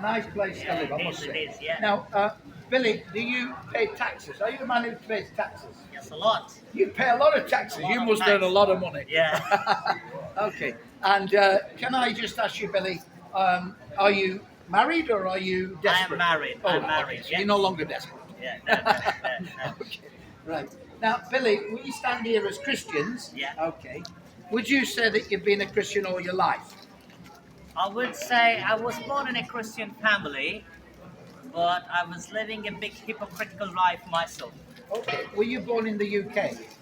nice place to live, I it must is, say. it is, yeah. Now, Billy, do you pay taxes? Are you a man who pays taxes? Yes, a lot. You pay a lot of taxes. A lot You of must tax. earn a lot of money. Yeah. Okay. And can I just ask you, Billy, are you married or are you I am desperate? married. Oh, I'm married. okay. So yes. you're no longer desperate. Yeah, no. Okay. Right. Now, Billy, we stand here as Christians. Yeah. Okay. Would you say that you've been a Christian all your life? I would say I was born in a Christian family, but I was living a big hypocritical life myself. Okay. Were you born in the UK?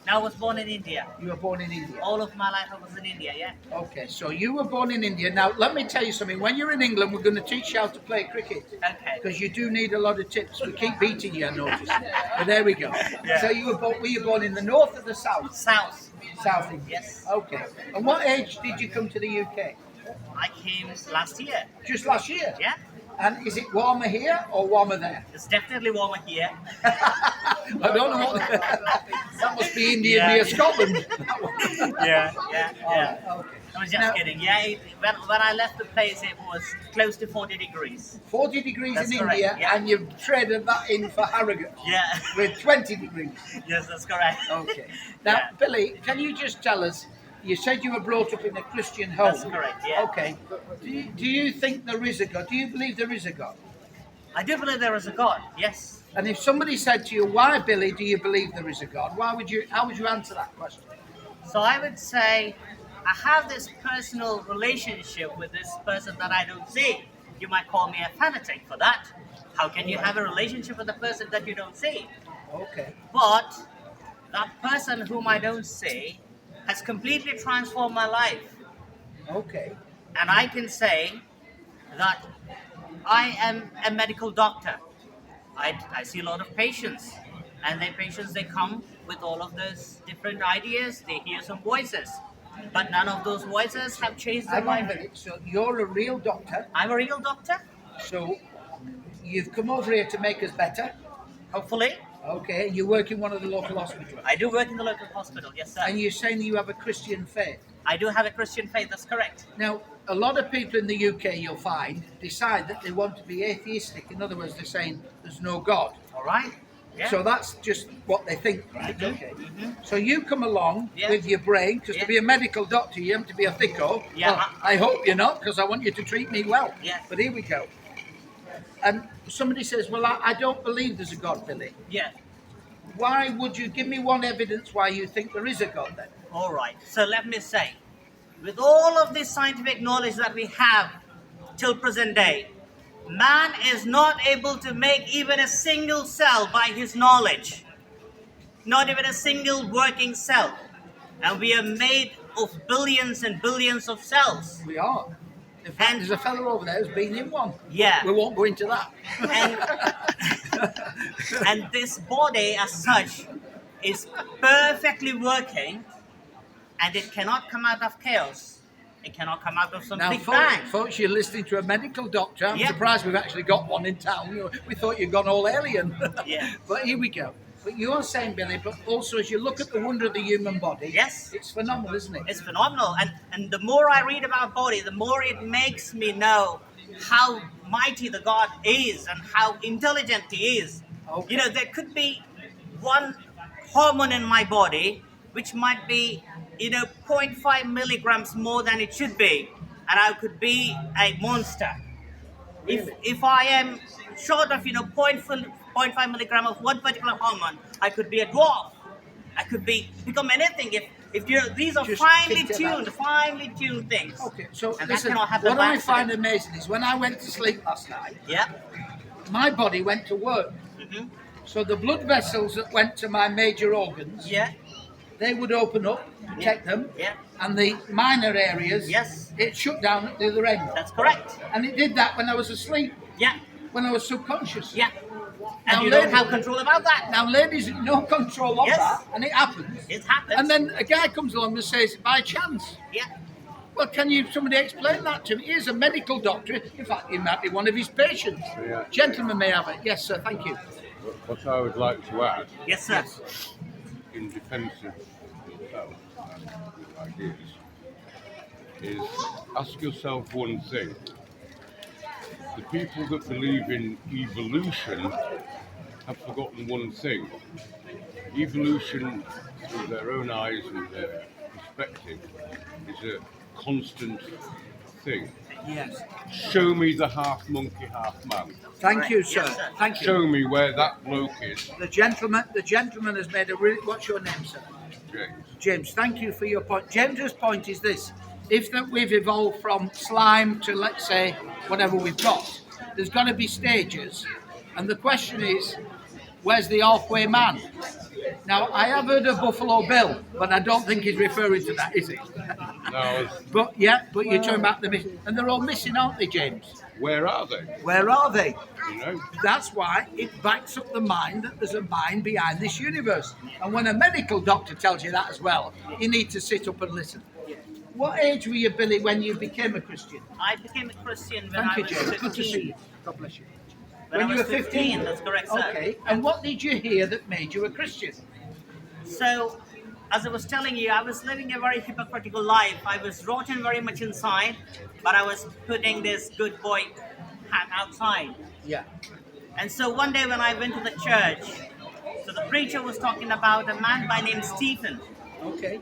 Now I was born in India. You were born in India. All of my life I was in India, yeah? Okay, so you were born in India. Now, let me tell you something. When you're in England, we're going to teach you how to play cricket. Okay. Because you do need a lot of tips. We keep beating you, I notice. But there we go. Yeah. So were you born in the north or the south? South. South India. Yes. Okay. And what age did you come to the UK? I came last year. Just last year? Yeah? And is it warmer here or warmer there? It's definitely warmer here. I don't know what that must be India near Scotland. Yeah. Okay. I was just Now, kidding. Yeah, when I left the place, it was close to 40 degrees. 40 degrees That's in correct, India, yeah. and you've traded that in for Harrogate Yeah. with 20 degrees. Yes, that's correct. Okay. Now, Yeah. Billy, can you just tell us? You said you were brought up in a Christian home. That's correct, yeah. Okay. Do you think there is a God? Do you believe there is a God? I do believe there is a God. Yes. And if somebody said to you, "Why, Billy, do you believe there is a God?" How would you answer that question? So I would say I have this personal relationship with this person that I don't see. You might call me a fanatic for that. How can you have a relationship with a person that you don't see? Okay. But that person whom I don't see has completely transformed my life. Okay. And I can say that I am a medical doctor. I see a lot of patients. And the patients, they come with all of those different ideas. They hear some voices. But none of those voices have changed their Hang on a life. minute. So you're a real doctor. I'm a real doctor, So you've come over here to make us better. hopefully. Okay. You work in one of the local hospitals. I do work in the local hospital, yes, sir. And you're saying you have a Christian faith. I do have a Christian faith, that's correct. Now, a lot of people in the UK, you'll find, decide that they want to be atheistic. In other words, they're saying there's no God. All right? Yeah. So that's just what they think, right? Mhm, Okay. mhm. So you come along Yeah. with your brain, because Yeah. to be a medical doctor, you have to be a thicko. Yeah. Well, I hope you're not, because I want you to treat me well. Yeah. But here we go. And somebody says, well, I don't believe there's a God, Billy. Yeah. Why would you give me one evidence why you think there is a God then? All right. So let me say, with all of this scientific knowledge that we have till present day, man is not able to make even a single cell by his knowledge. Not even a single working cell. And we are made of billions and billions of cells. We are. In fact, And- there's a fellow over there who's been in one. Yeah. We won't go into that. And this body as such is perfectly working, and it cannot come out of chaos. It cannot come out of some Now, big bang. folks, you're listening to a medical doctor. I'm Yeah. surprised we've actually got one in town. We thought you'd gone all alien. Yeah. But here we go. But you're saying, Billy, but also as you look at the wonder of the human body, Yes. it's phenomenal, isn't it? It's phenomenal. And the more I read about body, the more it makes me know how mighty the God is and how intelligent he is. Okay. You know, there could be one hormone in my body which might be, 0.5 milligrams more than it should be, and I could be a monster. Really? If I am short of 0.5 milligram of one particular hormone, I could be a dwarf. I could become anything. If these are Just finely pick it finely tuned things. Okay, so And listen, that cannot happen what by I find accident. amazing is when I went to sleep last night, Yeah. my body went to work. Mhm. So the blood vessels that went to my major organs, Yeah. they would open up, protect them, Yeah. and the minor areas, Yes. it shut down at the other end. That's correct. And it did that when I was asleep, Yeah. when I was subconscious. Yeah. Now, And you don't ladies- have control about that. Now, ladies, no control of Yes. that, and it happens. It happens. And then a guy comes along and says, by chance. Yeah. Well, can somebody explain that to me? He's a medical doctor. In fact, he might be one of his patients. Yeah. Gentleman may have it. Yes, sir, thank you. What I would like to add, Yes, sir. in defence of yourself and ideas, is ask yourself one thing. the people that believe in evolution have forgotten one thing. Evolution, through their own eyes and their perspective, is a constant thing. Yes. Show me the half monkey, half man. Thank you, sir. Yes, sir. Thank you. Show me where that bloke is, The gentleman has made a really. What's your name, sir? James. James. Thank you for your point. James's point is this: if that we've evolved from slime to, let's say, whatever we've got, there's got to be stages, and the question is, where's the halfway man? Now, I have heard of Buffalo Bill, but I don't think he's referring to that, is he? Now, But yeah, but you're talking about the missing, and they're all missing, aren't they, James? where are they? Where are they? You know, That's why it backs up the mind that there's a mind behind this universe. And when a medical doctor tells you that as well, you need to sit up and listen. What age were you, Billy, when you became a Christian? I became a Christian when Thank I you, was James. 15. Good to see you. God bless you. When When I you was were 15? that's correct, sir. Okay. And what did you hear that made you a Christian? So, as I was telling you, I was living a very hypocritical life. I was rotten very much inside, but I was putting this good boy hat outside. Yeah. And so one day when I went to the church, so the preacher was talking about a man by name Stephen, Okay.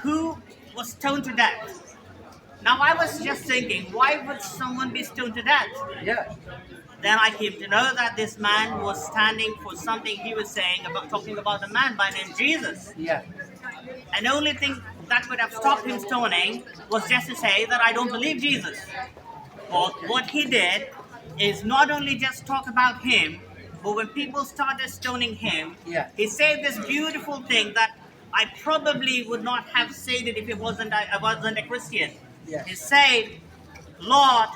who was stoned to death. Now I was just thinking, why would someone be stoned to death? Yeah. Then I came to know that this man was standing for something he was saying about talking about a man by name Jesus. Yeah. And the only thing that would have stopped him stoning was just to say that I don't believe Jesus. But what he did is not only just talk about him, but when people started stoning him, Yeah. he said this beautiful thing that I probably would not have said it if I wasn't a Christian. Yes. He said, Lord,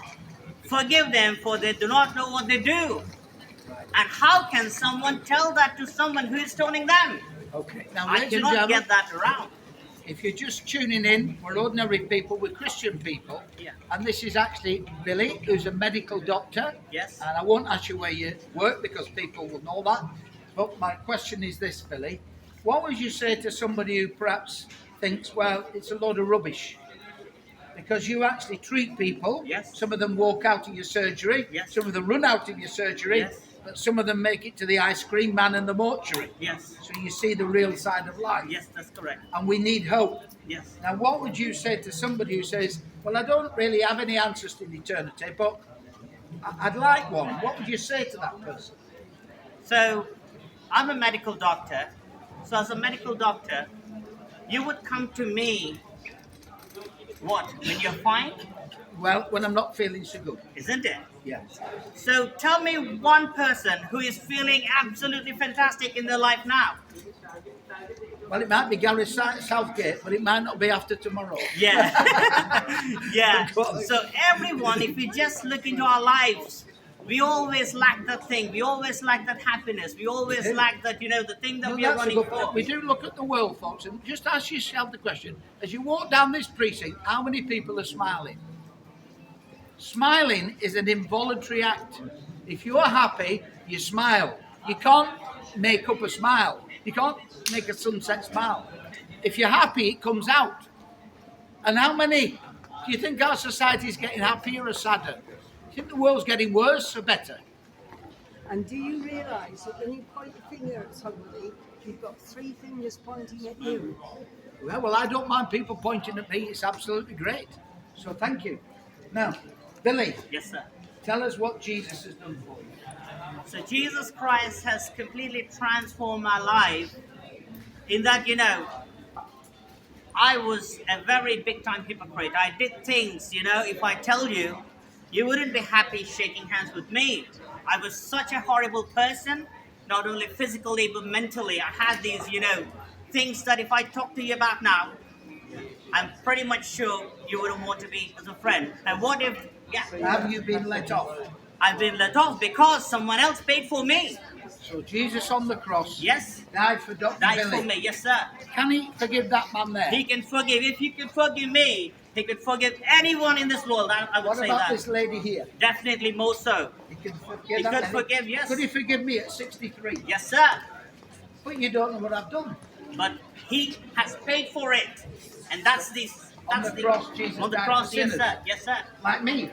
forgive them for they do not know what they do. And how can someone tell that to someone who is stoning them? Okay. Now, I ladies and cannot gentlemen, get that around. if you're just tuning in, we're ordinary people, we're Christian people. Yeah. And this is actually Billy, who's a medical doctor. Yes. And I won't ask you where you work because people will know that. But my question is this, Billy. What would you say to somebody who perhaps thinks, well, it's a load of rubbish? Because you actually treat people. Yes. Some of them walk out of your surgery. Yes. Some of them run out of your surgery. Yes. But some of them make it to the ice cream man and the mortuary. Yes. So you see the real side of life. Yes, that's correct. And we need hope. Yes. Now, what would you say to somebody who says, well, I don't really have any answers to eternity, but I'd like one? What would you say to that person? So, I'm a medical doctor. So, as a medical doctor, you would come to me, what, when you're fine, Well, when I'm not feeling so good. isn't it? Yeah. So, tell me one person who is feeling absolutely fantastic in their life now. Well, it might be Gary Southgate, but it might not be after tomorrow. Yeah. Yeah. Go on. So, everyone, if we just look into our lives, we always lack that thing. We always lack that happiness. We always Yeah. lack that, the thing that No, we are that's a running good point. for. We do look at the world, folks, and just ask yourself the question, as you walk down this precinct, how many people are smiling? Smiling is an involuntary act. If you're happy, you smile. You can't make up a smile. You can't make a sunset smile. If you're happy, it comes out. And how many? Do you think our society is getting happier or sadder? Do you think the world's getting worse or better? And do you realise that when you point a finger at somebody, you've got three fingers pointing at you? Well, I don't mind people pointing at me. It's absolutely great. So thank you. Now, Billy, Yes, sir. tell us what Jesus has done for you. So Jesus Christ has completely transformed my life in that, I was a very big time hypocrite. I did things, if I tell you, you wouldn't be happy shaking hands with me. I was such a horrible person, not only physically but mentally. I had these, things that if I talk to you about now, I'm pretty much sure you wouldn't want to be as a friend. And what if, Have you been let off? I've been let off because someone else paid for me. So Jesus on the cross Yes, died for Dr. died Billy. for me. Yes, sir. Can he forgive that man there? He can forgive. If he could forgive me, he could forgive anyone in this world. I would What say about that. this lady here? Definitely more so. He can forgive He that could lady? forgive, yes. Could he forgive me at 63? Yes, sir. But you don't know what I've done. But he has paid for it, and that's the On the cross, Jesus on the died cross. for Yes, sinners. sir. Yes, sir. Like me.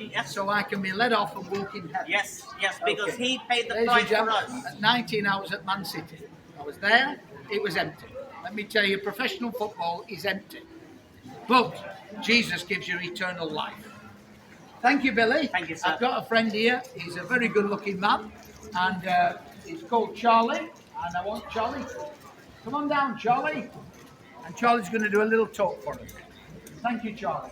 Yes. so I can be let off and walk in heaven. Yes, because Okay. he paid the Ladies price and for gentlemen, us. at 19 I was at Man City. I was there, it was empty. Let me tell you, professional football is empty. But Jesus gives you eternal life. Thank you, Billy. Thank you, sir. I've got a friend here. He's a very good-looking man, and he's called Charlie. And I want Charlie. Come on down, Charlie. And Charlie's going to do a little talk for us. Thank you, Charlie.